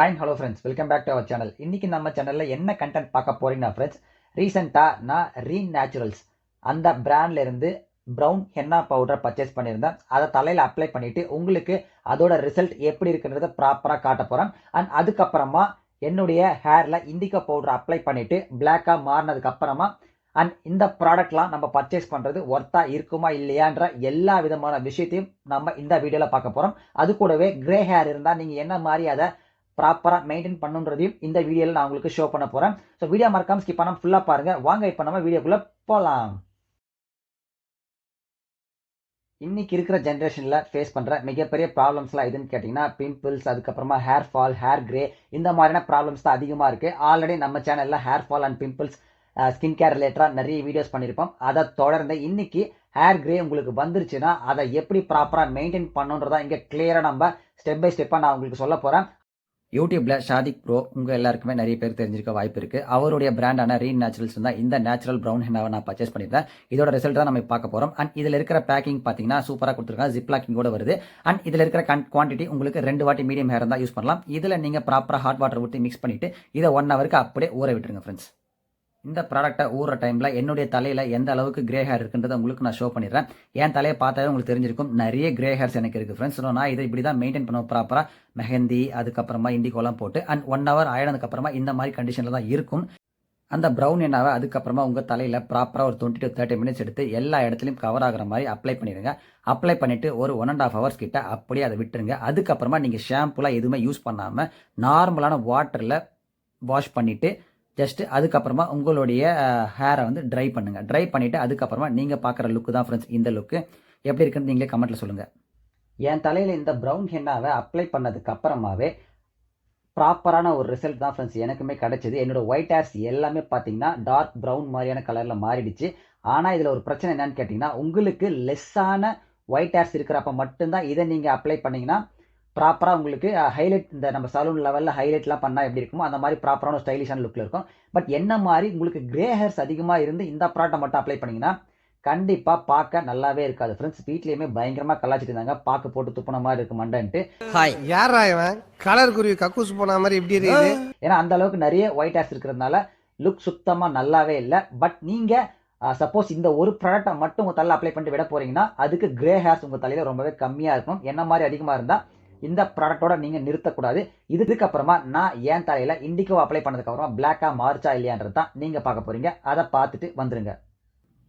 Hi hello friends, welcome back to our channel. இன்னைக்கு நம்ம சேனல்ல என்ன கண்டென்ட் பார்க்க போறீங்கன்னா ஃப்ரெண்ட்ஸ், ரீசெண்டாக நான் ரீன் நேச்சுரல்ஸ் அந்த பிராண்ட்ல இருந்து ப்ரௌன் ஹென்னா பவுடர் பர்ச்சேஸ் பண்ணியிருந்தேன். அதை தலையில் அப்ளை பண்ணிட்டு உங்களுக்கு அதோட ரிசல்ட் எப்படி இருக்குன்றத ப்ராப்பராக காட்ட போறேன். அண்ட் அதுக்கப்புறமா என்னுடைய ஹேர்ல இண்டிகோ பவுடர் அப்ளை பண்ணிட்டு பிளாக்கா மாறினதுக்கு அப்புறமா அண்ட் இந்த ப்ராடக்ட்லாம் நம்ம பர்ச்சேஸ் பண்றது ஒர்த்தா இருக்குமா இல்லையான்ற எல்லா விதமான விஷயத்தையும் நம்ம இந்த வீடியோல பார்க்க போறோம். அது கூடவே கிரே ஹேர் இருந்தா நீங்க என்ன மாதிரி அதை ப்ராப்பரா மெயின்டைன் பண்ணுன்றதையும் இந்த வீடியோல நான் உங்களுக்கு ஷோ பண்ண போறேன். ஸோ வீடியோ மறக்காம ஸ்கிப் பண்ணாம ஃபுல்லா பாருங்க. வாங்க இப்போ நம்ம வீடியோக்குள்ள போலாம். இன்னைக்கு இருக்கிற ஜென்ரேஷன்ல ஃபேஸ் பண்ற மிகப்பெரிய ப்ராப்ளம்ஸ்லாம் எதுன்னு கேட்டீங்கன்னா பிம்பிள்ஸ், அதுக்கப்புறமா ஹேர் ஃபால், ஹேர் கிரே, இந்த மாதிரியான ப்ராப்ளம்ஸ் தான் அதிகமா இருக்கு. ஆல்ரெடி நம்ம சேனல்ல hair fall and pimples skin care ரிலேட்டடா நிறைய வீடியோஸ் பண்ணியிருப்போம். அதை தொடர்ந்து இன்னைக்கு ஹேர் கிரே உங்களுக்கு வந்துருச்சுன்னா அதை எப்படி ப்ராப்பரா மெயின்டைன் பண்ணுன்றதா இங்க கிளியரா நம்ம ஸ்டெப் பை ஸ்டெப்பா நான் உங்களுக்கு சொல்ல போறேன். யூடியூப்ல ஷாதிக் ப்ரோ உங்க எல்லாருக்குமே நிறைய பேர் தெரிஞ்சிருக்க வாய்ப்பு இருக்கு. அவருடைய பிராண்டான ரீன் நேச்சுரல்ஸ் தான் இந்த நேச்சுரல் ப்ரௌன் ஹென்னாவை நான் பர்ச்சேஸ் பண்ணியிருந்தேன். இதோட ரிசல்ட் தான் நம்ம பார்க்க போறோம். அண்ட் இதுல இருக்கிற பேக்கிங் பாத்தீங்கன்னா சூப்பரா கொடுத்துருக்காங்க. ஜிப் லாக்கிங் கூட வருது. அண்ட் இதுல இருக்கிற குவான்டிட்டி உங்களுக்கு 2 வாட்டி மீடியம் ஹேர் தான் யூஸ் பண்ணலாம். இதுல நீங்க ப்ராப்பரா ஹாட் வாட்டர் ஊற்றி மிக்ஸ் பண்ணிட்டு இதை 1 ஹவருக்கு அப்படியே ஊற விட்டுருங்க ஃப்ரெண்ட்ஸ். இந்த ப்ராடக்ட்டை ஊற டைமில் என்னுடைய தலையில் எந்த அளவுக்கு கிரே ஹேர் இருக்குன்றதை உங்களுக்கு நான் ஷோ பண்ணிடுறேன். என் தலையை பார்த்தாவே உங்களுக்கு தெரிஞ்சிருக்கும், நிறைய கிரே ஹேர்ஸ் எனக்கு இருக்குது ஃப்ரெண்ட்ஸ். ஸோ நான் இதை இப்படி தான் மெயின்டைன் பண்ணுவேன் ப்ராப்பராக. மெஹந்தி அதுக்கப்புறமா இண்டிகோலாம் போட்டு அண்ட் 1 ஹவர் ஆயினதுக்கப்புறமா இந்த மாதிரி கண்டிஷனில் தான் இருக்கும். அந்த ப்ரௌன் எண்ணாவை அதுக்கப்புறமா உங்கள் தலையில் ப்ராப்பராக ஒரு 20 to 30 மினிட்ஸ் எடுத்து எல்லா இடத்துலையும் கவர் ஆகிற மாதிரி அப்ளை பண்ணிடுங்க. அப்ளை பண்ணிவிட்டு ஒரு 1.5 ஹவர்ஸ் கிட்ட அப்படியே அதை விட்டுருங்க. அதுக்கப்புறமா நீங்கள் ஷாம்புலாம் எதுவுமே யூஸ் பண்ணாமல் நார்மலான வாட்டரில் வாஷ் பண்ணிவிட்டு ஜஸ்ட் அதுக்கப்புறமா உங்களுடைய ஹேரை வந்து ட்ரை பண்ணுங்கள். ட்ரை பண்ணிவிட்டு அதுக்கப்புறமா நீங்கள் பார்க்குற லுக்கு தான் ஃப்ரெண்ட்ஸ் இந்த லுக்கு. எப்படி இருக்குன்னு நீங்களே கமெண்ட்டில் சொல்லுங்கள். என் தலையில் இந்த ப்ரௌன் ஹென்னாவை அப்ளை பண்ணதுக்கு அப்புறமாவே ப்ராப்பரான ஒரு ரிசல்ட் தான் ஃப்ரெண்ட்ஸ் எனக்குமே கிடைச்சது. என்னோட ஒயிட் ஹேர்ஸ் எல்லாமே பார்த்தீங்கன்னா டார்க் ப்ரௌன் மாதிரியான கலரில் மாறிடுச்சு. ஆனால் இதில் ஒரு பிரச்சனை என்னன்னு கேட்டிங்கன்னா, உங்களுக்கு லெஸ்ஸான ஒயிட் ஹேர்ஸ் இருக்கிறப்ப மட்டும்தான் இதை நீங்கள் அப்ளை பண்ணிங்கன்னா ப்ராப்பராக உங்களுக்கு ஹைலைட், இந்த நம்ம சலூன் லெவலில் ஹைலைட்லாம் பண்ணால் எப்படி இருக்குமோ அந்த மாதிரி ப்ராப்பரான ஸ்டைலிஷான லுக்கில் இருக்கும். பட் என்ன மாதிரி உங்களுக்கு கிரே ஹேர்ஸ் அதிகமாக இருந்து இந்த ப்ராடக்ட்டை மட்டும் அப்ளை பண்ணிங்கன்னா கண்டிப்பாக பார்க்க நல்லாவே இருக்காது ஃப்ரெண்ட்ஸ். வீட்லேயுமே பயங்கரமாக கலாச்சிட்டு இருந்தாங்க, பார்க்க போட்டு துப்புன மாதிரி இருக்கு மண்டன்ட்டு. ஹாய், யாரா இவன் கலர் குருவி கக்கூஸ் போன மாதிரி எப்படி இருக்குது? ஏன்னா அந்த அளவுக்கு நிறைய ஒயிட் ஹேர்ஸ் இருக்கிறதுனால லுக் சுத்தமாக நல்லாவே இல்லை. பட் நீங்கள் சப்போஸ் இந்த ஒரு ப்ராடக்ட்டை மட்டும் உங்கள் தலையில் அப்ளை பண்ணிட்டு விட போறீங்கன்னா அதுக்கு கிரே ஹேர்ஸ் உங்கள் தலையில் ரொம்பவே கம்மியாக இருக்கும். என்ன மாதிரி அதிகமாக இருந்தால் இந்த ப்ராடக்டோட நீங்க நிறுத்தக்கூடாது. இதுக்கு அப்புறமா நான் என் தலையில இண்டிகோ அப்ளை பண்ணதுக்கு அப்புறமா பிளாக்கா மாறுச்சா இல்லையான்றது தான் நீங்க பார்க்க போறீங்க. அதை பார்த்துட்டு வந்துருங்க.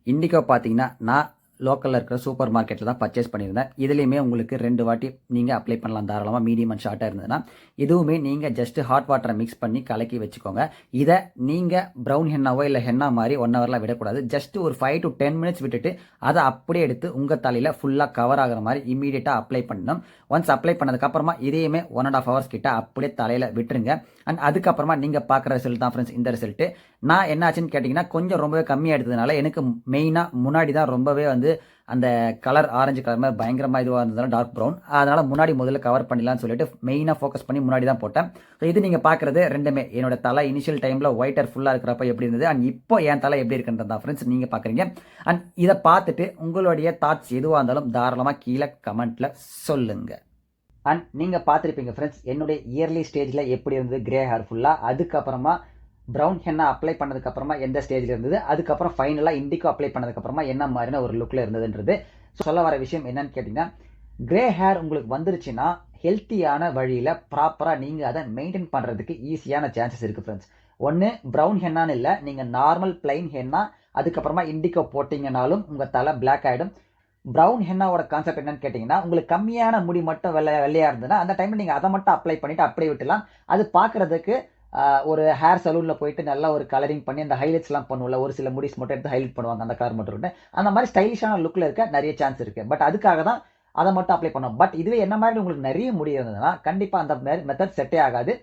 இண்டிகோ பார்த்தீங்கன்னா நான் லோக்கலில் இருக்கிற சூப்பர் மார்க்கெட்டில் தான் பர்ச்சேஸ் பண்ணியிருந்தேன். இதுலேயுமே உங்களுக்கு 2 வாட்டி நீங்கள் அப்ளை பண்ணலாம் தாராளமாக, மீடியம் அண்ட் ஷார்ட்டாக இருந்ததுன்னா. இதுவுமே நீங்கள் ஜஸ்ட்டு ஹாட் வாட்டரை மிக்ஸ் பண்ணி கலக்கி வச்சுக்கோங்க. இதை நீங்கள் ப்ரௌன் ஹென்னாவோ இல்லை ஹென்னா மாதிரி 1 ஹவர்லாம் விடக்கூடாது. ஜஸ்ட்டு ஒரு 5 to 10 மினிட்ஸ் விட்டுட்டு அதை அப்படியே எடுத்து உங்கள் தலையில் ஃபுல்லாக கவர் ஆகிற மாதிரி இமீடியட்டாக அப்ளை பண்ணணும். ஒன்ஸ் அப்ளை பண்ணதுக்கப்புறமா இதையுமே 1.5 ஹவர்ஸ் கிட்ட அப்படியே தலையில் விட்டுருங்க. அண்ட் அதுக்கப்புறமா நீங்கள் பார்க்குற ரிசல்ட் தான் ஃப்ரெண்ட்ஸ் இந்த ரிசல்ட்டு. நான் என்ன ஆச்சுன்னு கேட்டிங்கன்னா, கொஞ்சம் ரொம்பவே கம்மியாக எடுத்ததுனால எனக்கு மெயினாக முன்னாடி தான் ரொம்பவே வந்து அந்த கலர் ஆரஞ்சு கலர் மாதிரி பயங்கரமாக இதுவாக இருந்ததுனால டார்க் ப்ரௌன், அதனால் முன்னாடி முதல்ல கவர் பண்ணிடலாம்னு சொல்லிட்டு மெயினாக ஃபோக்கஸ் பண்ணி முன்னாடி தான் போட்டேன். ஸோ இது நீங்கள் பார்க்குறது ரெண்டுமே என்னோட தலை இனிஷியல் டைமில் ஒயிட் ஹேர் ஃபுல்லாக இருக்கிறப்ப எப்படி இருந்தது அண்ட் இப்போ என் தலை எப்படி இருக்குன்றது தான் ஃப்ரெண்ட்ஸ் நீங்கள் பார்க்குறீங்க. அண்ட் இதை பார்த்துட்டு உங்களுடைய தாட்ஸ் எதுவாக இருந்தாலும் தாராளமாக கீழே கமெண்ட்டில் சொல்லுங்கள். அண்ட் நீங்கள் பார்த்துருப்பீங்க ஃப்ரெண்ட்ஸ் என்னுடைய இயர்லி ஸ்டேஜில் எப்படி இருந்தது கிரே ஹேர் ஃபுல்லாக, அதுக்கப்புறமா ப்ரௌன் ஹென்னா அப்ளை பண்ணதுக்கப்புறமா எந்த ஸ்டேஜில் இருந்தது, அதுக்கப்புறம் ஃபைனலாக இண்டிகோ அப்ளை பண்ணதுக்கப்புறமா என்ன மாதிரியான ஒரு லுக்கில் இருந்ததுன்றது. சொல்ல வர விஷயம் என்னன்னு கேட்டிங்கன்னா, கிரே ஹேர் உங்களுக்கு வந்துருச்சுன்னா ஹெல்த்தியான வழியில் ப்ராப்பராக நீங்கள் அதை மெயின்டைன் பண்ணுறதுக்கு ஈஸியான சான்சஸ் இருக்குது ஃப்ரெண்ட்ஸ். ஒன்று ப்ரௌன் ஹென்னான்னு இல்லை, நீங்கள் நார்மல் பிளைன் ஹென்னா அதுக்கப்புறமா இண்டிகோ போட்டிங்கனாலும் உங்கள் தலை பிளாக் ஆகிடும். ப்ரௌன் ஹென்னாவோட கான்செப்ட் என்னன்னு கேட்டிங்கன்னா, உங்களுக்கு கம்மியான முடி மட்டும் வெள்ளையாக இருந்ததுன்னா அந்த டைமில் நீங்கள் அதை மட்டும் அப்ளை பண்ணிவிட்டு அப்படியே விட்டுலாம். அது பார்க்குறதுக்கு ஒரு ஹேர் சலூனில் போயிட்டு நல்லா ஒரு கலரிங் பண்ணி அந்த ஹைலைட்ஸ்லாம் பண்ணுவோம்ல, ஒரு சில முடிஸ் மட்டும் எடுத்து ஹைலைட் பண்ணுவாங்க அந்த கலர் மட்டும் இருக்கு, அந்த மாதிரி ஸ்டைலிஷான லுக்கில் இருக்க நிறைய சான்ஸ் இருக்குது. பட் அதுக்காக தான் அதை மட்டும் அப்ளை பண்ணோம். பட் இதுவே என்ன மாதிரி உங்களுக்கு நிறைய முடி இருந்ததுன்னா கண்டிப்பாக அந்த மெத்தட் செட்டே ஆகாது.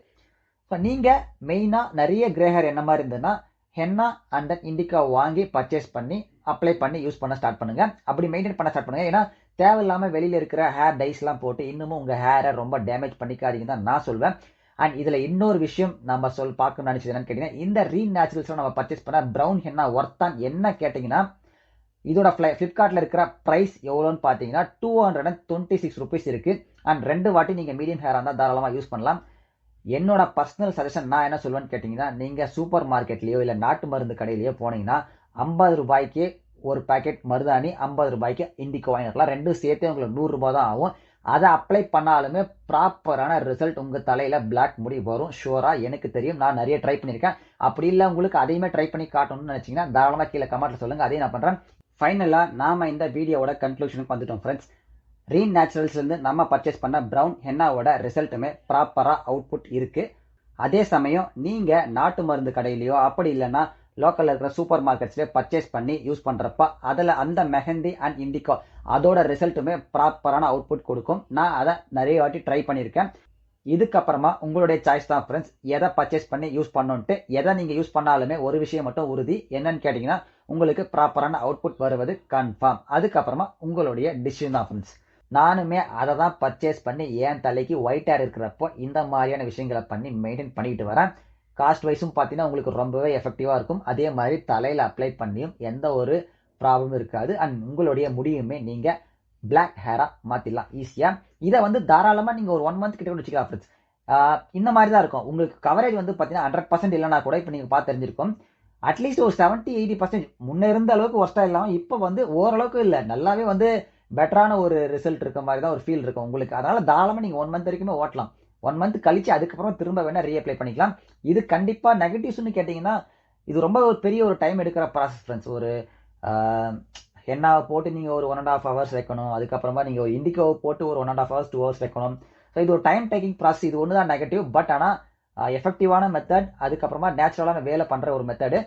ஸோ நீங்கள் மெயினாக நிறைய கிரே ஹேர் என்ன மாதிரி இருந்ததுன்னா ஹென்னா அண்ட் தென் இண்டிகா வாங்கி பர்ச்சேஸ் பண்ணி அப்ளை பண்ணி யூஸ் பண்ண ஸ்டார்ட் பண்ணுங்க. அப்படி மெயின்டைன் பண்ண ஸ்டார்ட் பண்ணுங்க. ஏன்னா தேவையில்லாமல் வெளியில் இருக்கிற ஹேர் டைஸ்லாம் போட்டு இன்னமும் உங்கள் ஹேரை ரொம்ப டேமேஜ் பண்ணிக்காதீங்க தான் நான் சொல்வேன். அண்ட் இதில் இன்னொரு விஷயம் நம்ம பார்க்கணும்னு நினச்சது என்னன்னு கேட்டிங்கன்னா, இந்த ரீன் நேச்சுரல்ஸில் நம்ம பர்ச்சேஸ் பண்ண ப்ரௌன் ஹென்னா ஒர்த்தான் என்ன கேட்டிங்கன்னா, இதோட ஃப்ளிப்கார்ட்டில் இருக்கிற ப்ரைஸ் எவ்வளோன்னு பார்த்தீங்கன்னா 226 ருபீஸ் இருக்குது. அண்ட் 2 வாட்டி நீங்கள் மீடியம் ஹேராக இருந்தால் தாராளமாக யூஸ் பண்ணலாம். என்னோட பர்சனல் சஜஷன் நான் என்ன சொல்லுவேன்னு கேட்டிங்கன்னா, நீங்கள் சூப்பர் மார்க்கெட்லேயோ இல்லை நாட்டு மருந்து கடையிலையோ போனீங்கன்னா 50 ரூபாய்க்கு ஒரு பாக்கெட் மருதாணி, 50 ரூபாய்க்கு இண்டிகோ வாங்கிக்கலாம். ரெண்டும் சேர்த்து உங்களுக்கு 100 ரூபாய் தான் ஆகும். அதை அப்ளை பண்ணாலுமே ப்ராப்பரான ரிசல்ட் உங்கள் தலையில் பிளாக் முடி வரும். ஷுவராக எனக்கு தெரியும், நான் நிறைய ட்ரை பண்ணியிருக்கேன். அப்படி இல்லை உங்களுக்கு அதையுமே ட்ரை பண்ணி காட்டணும்னு நினச்சிங்கன்னா தாராளமாக கீழே கமெண்ட்டில் சொல்லுங்கள், அதையும் நான் பண்ணுறேன். ஃபைனலாக நாம் இந்த வீடியோவோட கன்க்ளூஷனுக்கு வந்துட்டோம் ஃப்ரெண்ட்ஸ். ரீன் நேச்சுரல்ஸ்லேருந்து நம்ம பர்ச்சேஸ் பண்ண ப்ரௌன் ஹென்னாவோட ரிசல்ட்டுமே ப்ராப்பராக அவுட்புட் இருக்குது. அதே சமயம் நீங்கள் நாட்டு மருந்து கடையிலையோ அப்படி இல்லைன்னா லோக்கலில் இருக்கிற சூப்பர் மார்க்கெட்ஸ்லேயே பர்ச்சேஸ் பண்ணி யூஸ் பண்ணுறப்ப அதில் அந்த மெஹந்தி அண்ட் இண்டிகோ அதோட ரிசல்ட்டுமே ப்ராப்பரான அவுட்புட் கொடுக்கும். நான் அதை நிறைய வாட்டி ட்ரை பண்ணியிருக்கேன். இதுக்கப்புறமா உங்களுடைய சாய்ஸ் தான் ஃப்ரெண்ட்ஸ், எதை பர்ச்சேஸ் பண்ணி யூஸ் பண்ணணுன்ட்டு. எதை நீங்கள் யூஸ் பண்ணாலுமே ஒரு விஷயம் மட்டும் உறுதி, என்னன்னு கேட்டிங்கன்னா உங்களுக்கு ப்ராப்பரான அவுட்புட் வருவது கன்ஃபார்ம். அதுக்கப்புறமா உங்களுடைய டிசிஷன் தான் ஃப்ரெண்ட்ஸ். நானுமே அதை தான் பர்ச்சேஸ் பண்ணி என் தலைக்கு ஒயிட் ஹேர் இருக்கிறப்போ இந்த மாதிரியான விஷயங்களை பண்ணி மெயின்டைன் பண்ணிக்கிட்டு வரேன். காஸ்ட் வைஸும் பார்த்தீங்கன்னா உங்களுக்கு ரொம்பவே எஃபெக்டிவாக இருக்கும். அதே மாதிரி தலையில் அப்ளை பண்ணியும் எந்த ஒரு ப்ராப்ளமும் இருக்காது. அண்ட் உங்களுடைய முடியுமே நீங்கள் பிளாக் ஹேராக மாற்றிடலாம் ஈஸியாக. இதை வந்து தாராளமாக நீங்கள் ஒரு 1 மந்த் கிட்ட கூட வச்சுக்கலாம் ஃப்ரெண்ட்ஸ். இந்த மாதிரி தான் இருக்கும். உங்களுக்கு கவரேஜ் வந்து பார்த்தீங்கன்னா 100% இல்லைனா கூட இப்போ நீங்கள் பார்த்து தெரிஞ்சிருக்கும். அட்லீஸ்ட் ஒரு 70-80% முன்னே இருந்த அளவுக்கு ஒர்ஸ்ட்டாக இல்லாமல் இப்போ வந்து ஓரளவுக்கு இல்லை, நல்லாவே வந்து பெட்டரான ஒரு ரிசல்ட் இருக்க மாதிரி தான் ஒரு ஃபீல் இருக்கும் உங்களுக்கு. அதனால தாராளமாக நீங்கள் 1 மந்த் வரைக்குமே ஓட்டலாம். 1 மந்த் கழிச்சு அதுக்கப்புறம் திரும்ப வேணா ரீஅப்ளை பண்ணிக்கலாம். இது கண்டிப்பாக நெகட்டிவ்ஸ்னு கேட்டிங்கன்னா இது ரொம்ப ஒரு பெரிய ஒரு டைம் எடுக்கிற ப்ராசஸ் ஃப்ரெண்ட்ஸ். ஒரு ஹென்னாவை போட்டு நீங்கள் ஒரு 1.5 hours வைக்கணும். அதுக்கப்புறமா நீங்கள் ஒரு இண்டிகோவை போட்டு ஒரு 1.5 hours 2 hours வைக்கணும். ஸோ இது ஒரு டைம் டேக்கிங் ப்ராசஸ். இது ஒன்று தான் நெகட்டிவ். பட் ஆனால் எஃபெக்டிவான மெத்தட், அதுக்கப்புறமா நேச்சுரலான வேலை பண்ணுற ஒரு மெத்தடு.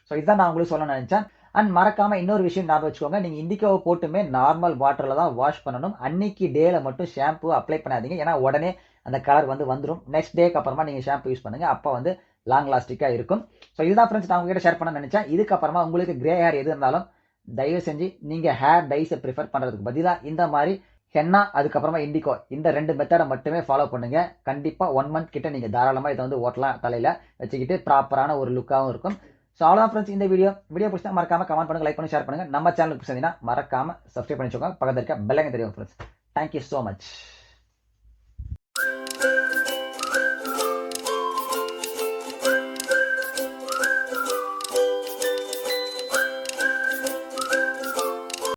ஸோ இதுதான் நான் உங்களுக்கு சொல்ல நினச்சேன். அண்ட் மறக்காமல் இன்னொரு விஷயம் ஞாபகம் வச்சுக்கோங்க, நீங்கள் இண்டிகோவை போட்டுமே நார்மல் வாட்டரில் தான் வாஷ் பண்ணணும். அன்னைக்கு டேயில் மட்டும் ஷாம்பு அப்ளை பண்ணாதீங்க. ஏன்னா உடனே அந்த கலர் வந்துடும். நெக்ஸ்ட் டேக்கு அப்புறமா நீங்கள் ஷாம்பு யூஸ் பண்ணுங்கள், அப்போ வந்து லாங் லாஸ்டிக்காக இருக்கும். ஸோ இதுதான் ஃப்ரெண்ட்ஸ் நான் உங்ககிட்ட ஷேர் பண்ண நினச்சேன். இதுக்கப்புறமா உங்களுக்கு கிரே ஹேர் எது இருந்தாலும் தயவு செஞ்சு நீங்கள் ஹேர் டைஸை ப்ரிஃபர் பண்ணுறதுக்கு பதிலாக இந்த மாதிரி ஹென்னா அதுக்கப்புறமா இண்டிகோ இந்த 2 மெத்தடை மட்டுமே ஃபாலோ பண்ணுங்க. கண்டிப்பாக 1 மந்த் கிட்ட நீங்கள் தாராளமாக இதை வந்து ஓட்டலாம், தலையில் வச்சுக்கிட்டு ப்ராப்பரான ஒரு லுக்காகவும் இருக்கும். ஸோ அவ்வளோதான் ஃப்ரெண்ட்ஸ் இந்த வீடியோ பிடிச்சா மறக்காம கமெண்ட் பண்ணுங்க, லைக் பண்ணி ஷேர் பண்ணுங்க. நம்ம சேனலுக்கு பிடிச்சதுன்னா மறக்காம சப்ஸ்கிரைப் பண்ணி வச்சுக்கோங்க. பக்கத்தில் இருக்க பெல் ஐக்கன் தெரியும் ஃப்ரெண்ட்ஸ். Thank you so much.